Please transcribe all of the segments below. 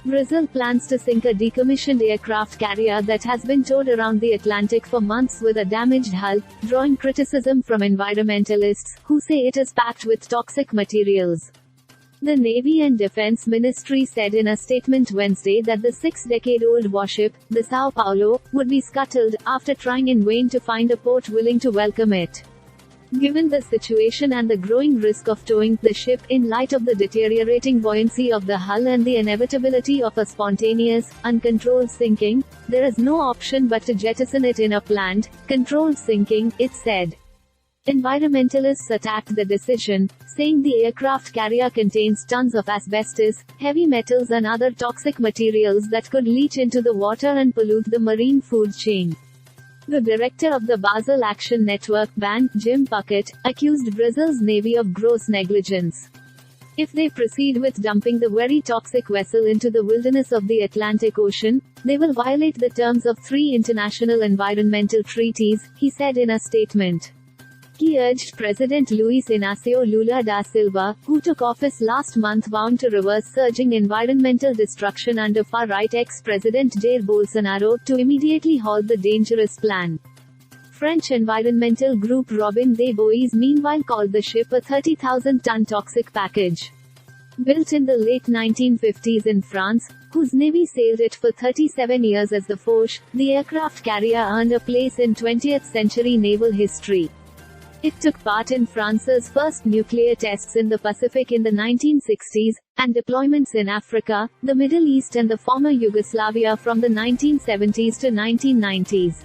Brazil plans to sink a decommissioned aircraft carrier that has been towed around the Atlantic for months with a damaged hull, drawing criticism from environmentalists, who say it is packed with toxic materials. The Navy and Defense Ministry said in a statement Wednesday that the 6-decade-old warship, the São Paulo, would be scuttled, after trying in vain to find a port willing to welcome it. Given the situation and the growing risk of towing the ship, in light of the deteriorating buoyancy of the hull and the inevitability of a spontaneous, uncontrolled sinking, there is no option but to jettison it in a planned, controlled sinking, it said. Environmentalists attacked the decision, saying the aircraft carrier contains tons of asbestos, heavy metals and other toxic materials that could leach into the water and pollute the marine food chain. The director of the Basel Action Network, BAN, Jim Puckett, accused Brazil's navy of gross negligence. If they proceed with dumping the very toxic vessel into the wilderness of the Atlantic Ocean, they will violate the terms of 3 international environmental treaties, he said in a statement. He urged President Luiz Inácio Lula da Silva, who took office last month bound to reverse surging environmental destruction under far-right ex-President Jair Bolsonaro, to immediately halt the dangerous plan. French environmental group Robin des Bois meanwhile called the ship a 30,000-ton toxic package. Built in the late 1950s in France, whose navy sailed it for 37 years as the Foch, the aircraft carrier earned a place in 20th-century naval history. It took part in France's first nuclear tests in the Pacific in the 1960s, and deployments in Africa, the Middle East and the former Yugoslavia from the 1970s to 1990s.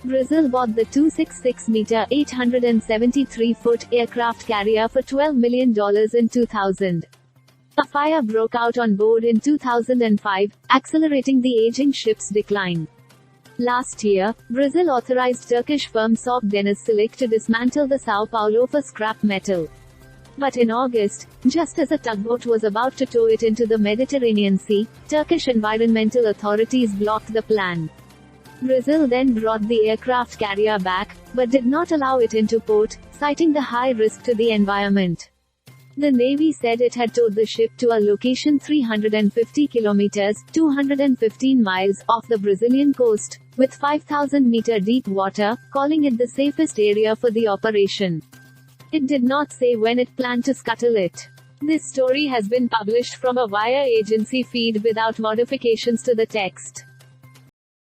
Brazil bought the 266-meter, 873-foot aircraft carrier for $12 million in 2000. A fire broke out on board in 2005, accelerating the aging ship's decline. Last year, Brazil authorized Turkish firm Sok Denizcilik to dismantle the São Paulo for scrap metal. But in August, just as a tugboat was about to tow it into the Mediterranean Sea, Turkish environmental authorities blocked the plan. Brazil then brought the aircraft carrier back, but did not allow it into port, citing the high risk to the environment. The Navy said it had towed the ship to a location 350 kilometers, 215 miles, off the Brazilian coast, with 5,000-meter deep water, calling it the safest area for the operation. It did not say when it planned to scuttle it. This story has been published from a wire agency feed without modifications to the text.